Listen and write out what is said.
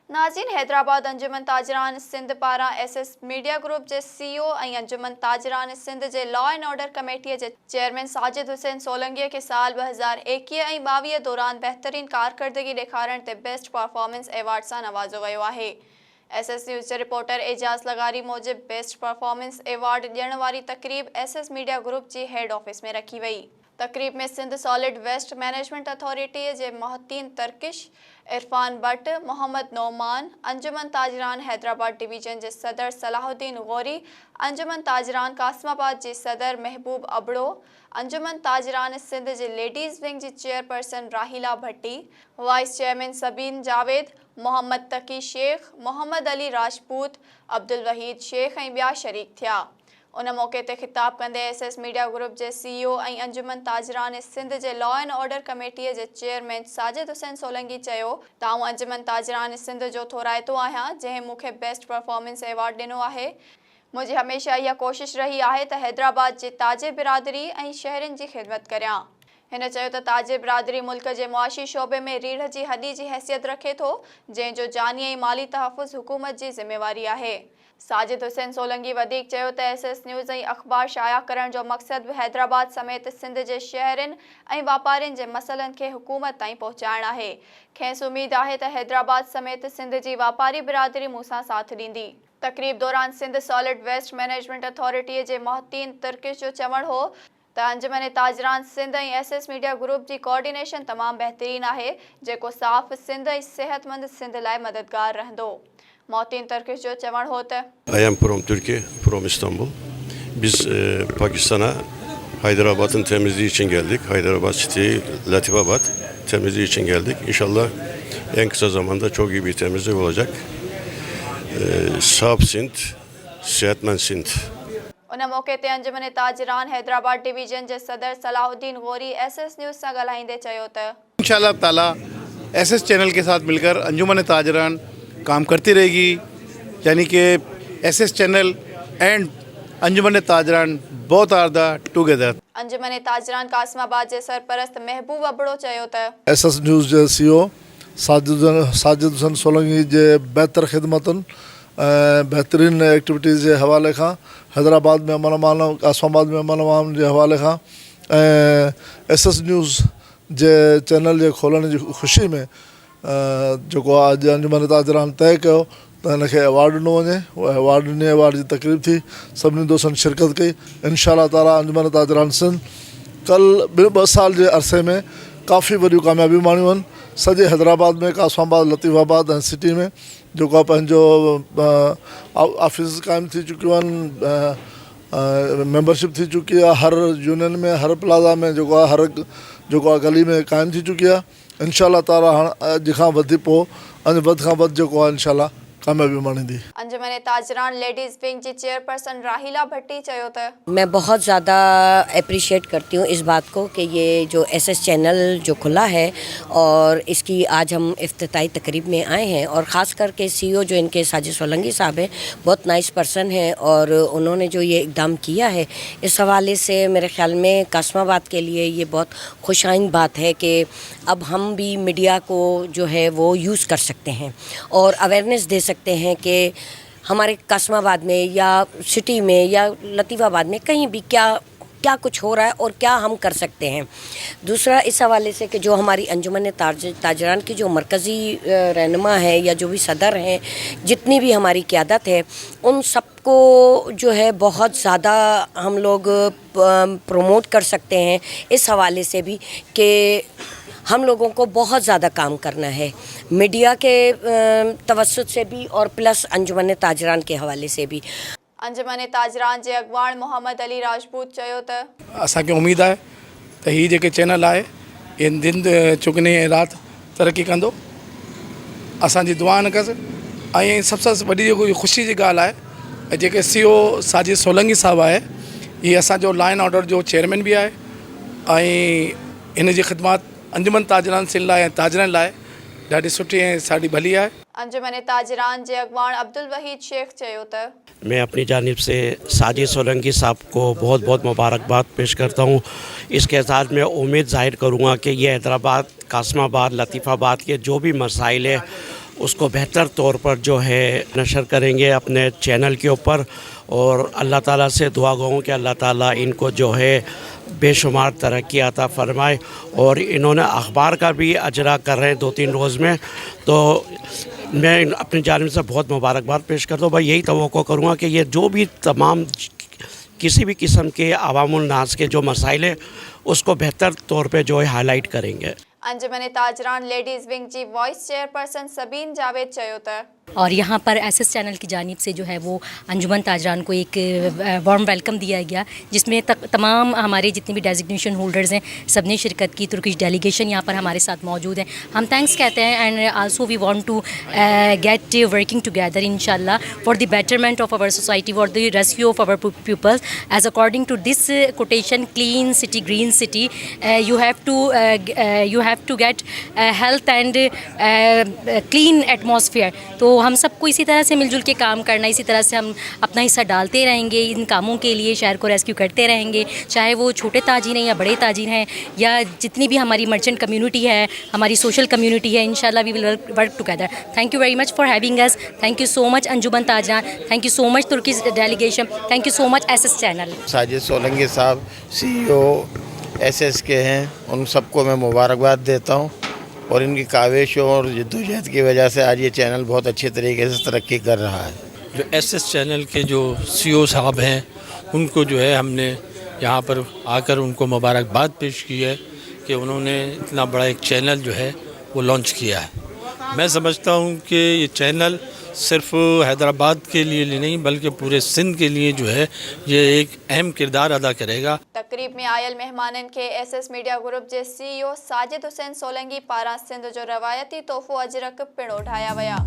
नाज़रीन, हैदराबाद अंजुमन ताजरान सिंध पारां SS media group जे सीईओ ऐं अंजुमन ताजरान सिंध जे लॉ एंड ऑर्डर कमेटीअ जे चेयरमैन साजिद हुसैन सोलंकीअ खे साल 2021 ऐं 22 दौरान बहितरीन कारकर्दगी ॾेखारण ते बेस्ट परफॉर्मेंस एवार्ड सां नवाज़ो वियो आहे। एसएस न्यूज़ जे रिपोर्टर एजाज़ लगारी मूजिब बेस्ट परफॉर्मेंस एवार्ड ॾियण वारी तक़रीब एसएस मीडिया ग्रुप जी हेड ऑफिस में रखी वई। तक़रीब में Sindh solid waste management authority जे मोहतीन तरकिश, इरफान भट्ट, मोहम्मद नौमान, अंजुमन ताजरान हैदराबाद डिवीजन जे सदर सलाहुद्दीन गौरी, अंजुमन ताजरान कासमाबाद जी सदर महबूब अबड़ो, अंजुमन ताजरान सिंध जे लेडीज़ विंग जी chairperson Rahila Bhatti, vice chairman Sabeen Javed, Mohammad तकी शेख, मोहम्मद अली राजपूत, अब्दुल वहीद शेख ऐं ॿिया शरीक थिया। उन मौके ते खिताब कंदे एसएस मीडिया ग्रुप जे सीईओ ऐं अंजुमन ताजरान सिंध जे लॉ एंड ऑर्डर कमेटीअ जे चेयरमैन साजिद हुसैन सोलंकी चयो त आऊं अंजुमन ताजरान सिंध जो थोराइतो आहियां, जंहिं मूंखे बेस्ट परफॉर्मेंस एवार्ड ॾिनो आहे। मुंहिंजी हमेशह इहा कोशिश रही आहे त हैदराबाद जे ताजे बिरादरी ऐं शहरनि जी ख़िदमत करियां। हिन चयो त ताजे बिरादरी मुल्क जे मुआशी शोबे में रीढ़ जी हॾी जी हैसियत रखे थो, जंहिंजो जानी ऐं माली तहफ़ुज़ हुकूमत जी ज़िम्मेवारी आहे। साजिद हुसैन सोलंकी वधीक चयो त एसएस न्यूज़ ऐं अख़बार शाया करण जो मक़सद बि हैदराबाद समेत सिंध जे शहरनि ऐं वापारियुनि जे मसइलनि खे हुकूमत ताईं पहुचाइणु आहे। खेसि उमेद आहे त हैदराबाद समेत सिंध जी वापारी बिरादरी मूंसां साथ ॾींदी। तक़रीब दौरान सिंध सॉलिड वेस्ट मैनेजमेंट अथॉरिटीअ जे मोहतीन तरकिश जो चवणु हो त अंजुमन ताजरान सिंध ऐं एसएस मीडिया ग्रुप जी कोऑर्डिनेशन तमामु बहितरीन आहे, जेको साफ़ सिंध ऐं सेहतमंद सिंध लाइ मददगार रहंदो। मोहतीन तरकिश जो चवणु हो त I am from Turkey, from İstanbul. Biz Pakistan'a Hyderabad'ın temizliği için geldik. Hyderabad City, Latifabad temizliği için geldik. İnşallah en kısa zamanda çok iyi bir temizlik olacak. Saf Sindh, Sehatmand Sindh. उन मौके ते अंजुमन Tajran Hyderabad division जे सदर Salahuddin Gauri SS news सां ॻाल्हाईंदे चयो त इंशाअल्लाह ताला एसएस चैनल के साथ मिलकर अंजुमन ताजरान काम करती रहेगी, यानी कि SS channel and Anjuman Tajran both are the together. Anjuman Tajran Qasimabad जे सरपरस्त महबूब अबड़ो चयो त एसएस न्यूज़ जे सीईओ साजिद हुसैन सोलंकी जे बहितर ख़िदमतुनि बेहतरीन एक्टिविटीज़ के हवाले का हैदराबाद में अमन अमान, कासमाबाद में अमन अमान के हवाले का एसएस न्यूज़ जे चैनल के खोलने की खुशी में जो आज अंजुमन ताजरान तय किया तो इनके अवार्ड ॾिनो वञे। उहा अवार्ड ॾिनी, अवार्ड की तकरीब थी, सभिनी दोस्तनि शिरकत कई। इंशाअल्लाह ताला अंजुमन ताजरान सिंध कल 2 साल के अरसे में काफ़ी वॾियूं कामयाबियूं माणियूं आहिनि। सॼे हैदराबाद में, कासमाबाद, लतीफ़ाबाद ऐं सिटी में जो पंहिंजो ऑफिस कायम थी चुकियूं आहिनि, मेंबरशिप थी चुकी है। हर यूनियन में, हर प्लाज़ा में हर गली में कायम थी चुकी है। इंशाअल्लाह ताला अॼु खां वधी पोइ अञा वधि खां वधि इंशाअल्लाह कामयाबी माणींदी। अंजुमन ताजरान लेडीज़ विंग जी चेयरपर्सन राहिला भट्टी चयो त मैं बहुत ज़्यादा अप्रिशिएट करती हूँ इस बात को कि ये जो एसएस चैनल जो खुला है और इसकी आज हम इफ्तिताई तकरीब में आए हैं, और ख़ास करके सीईओ जो इनके साजिद सोलंकी साहब हैं, बहुत नाइस पर्सन है और उन्होंने जो ये इक़दाम किया है, इस हवाले से मेरे ख़्याल में कासमाबाद के लिए ये बहुत खुशाइन बात है कि अब हम भी मीडिया को जो है वो यूज़ कर सकते हैं और अवेयरनेस दे सकते हैं कि हमारे कासमाबाद में या सिटी में या लतीफ़ाबाद में कहीं भी क्या कुछ हो रहा है और क्या हम कर सकते हैं। दूसरा इस हवाले से कि जो हमारी अंजुमन ताजरान की जो मरकज़ी रहनुमा है या जो भी सदर हैं, जितनी भी हमारी क़यादत है, उन सबको जो है बहुत ज़्यादा हम लोग प्रमोट कर सकते हैं इस हवाले से भी कि हम लोगों को बहुत ज़्यादा काम करना है, मीडिया के तवस्सुत से भी और प्लस अंजुमन ताजरान के हवाले से भी। अंजुमन ताजरान जे अगवान मोहम्मद अली राजपूत चयो त असांखे उम्मीद आहे त हीअ जेके चैनल आहे ये दिन चुगनी रात तरक्की कंदो। असांजी दुआ न कस। ऐं सबसे वॾी जेको ख़ुशी जी ॻाल्हि आहे, जेके सीईओ साजिद सोलंकी साहब आहे, ये असांजो लॉ एंड ऑर्डर जो चेयरमैन भी आहे ऐं इन जी ख़िदमत अंजुमन ताजरान सिंध लाइ ऐं ताजरनि लाइ ॾाढी सुठी ऐं साड़ी भली है। अंजुमन ताजरान जे अगवान अब्दुल वहीद शेख चयो त मैं अपनी जानिब से साजिद सोलंकी साहब को बहुत बहुत मुबारकबाद पेश करता हूँ। इसके साथ मैं उम्मीद ज़ाहिर करूँगा कि ये हैदराबाद, कासमाबाद, लतीफ़ाबाद के जो भी मसाइल है उसको बेहतर तौर पर जो है नशर करेंगे अपने चैनल के ऊपर। और अल्लाह ताला से दुआ गो कि अल्लाह ताला इनको जो है बेशुमार तरक्की अता फ़रमाए। और इन्होंने अखबार का भी अजरा कर रहे हैं 2-3 रोज़ में, तो मैं अपनी जानिब से बहुत मुबारकबाद पेश करता हूँ। भाई यही तवक्को करूँगा कि ये जो भी तमाम किसी भी किस्म के अवामुल नास के जो मसाइल है उसको बेहतर तौर पे जो है हाईलाइट करेंगे। अंजुमन ताजरान लेडीज़ विंग जी वाइस चेयरपर्सन सबीन जावेद चयो त और यहाँ पर एसएस चैनल की जानिब से जो है वो अंजुमन ताजरान को एक वार्म वेलकम दिया गया, जिसमें तमाम हमारे जितने भी डेजिग्नेशन होल्डर्स हैं सब ने शिरकत की। तुर्किश डेलीगेशन यहाँ पर हमारे साथ मौजूद है। हम थैंक्स कहते हैं and also we want to get working together इंशाल्लाह for the betterment of our society, for the rescue of our peoples as according to this quotation clean city green city you have to get health and clean atmosphere. तो हम सबको इसी तरह से मिलजुल के काम करना, इसी तरह से हम अपना हिस्सा डालते रहेंगे इन कामों के लिए, शहर को रेस्क्यू करते रहेंगे, चाहे वो छोटे ताजिर हैं या बड़े ताजिर हैं या जितनी भी हमारी मर्चेंट कम्युनिटी है, हमारी सोशल कम्युनिटी है। इंशाल्लाह we will work together. Thank you very much for having us. Thank you so much Anjuman Tajran, thank you so much Turkish delegation, thank you so much SS channel. Sajid Solanki साहब CEO SS के हैं, उन सबको मैं मुबारकबाद देता हूँ और इनकी काविशों और जद्दोजहद की वजह से आज ये चैनल बहुत अच्छे तरीके से तरक्की कर रहा है। जो SS चैनल के जो CEO साहब हैं उनको जो है हमने यहाँ पर आकर उनको मुबारकबाद पेश की है कि उन्होंने इतना बड़ा एक चैनल जो है वो लॉन्च किया है। मैं समझता हूँ कि ये चैनल सिर्फ हैदराबाद के लिए नहीं बल्कि पूरे सिंध के लिए जो है ये एक अहम किरदार अदा करेगा। तकरीब में आयल मेहमानन के SS मीडिया ग्रुप जे CEO साजिद हुसैन सोलंकी पारां सिंध जो रवायती तोहफ़ो अजरक पिण उठाया विया।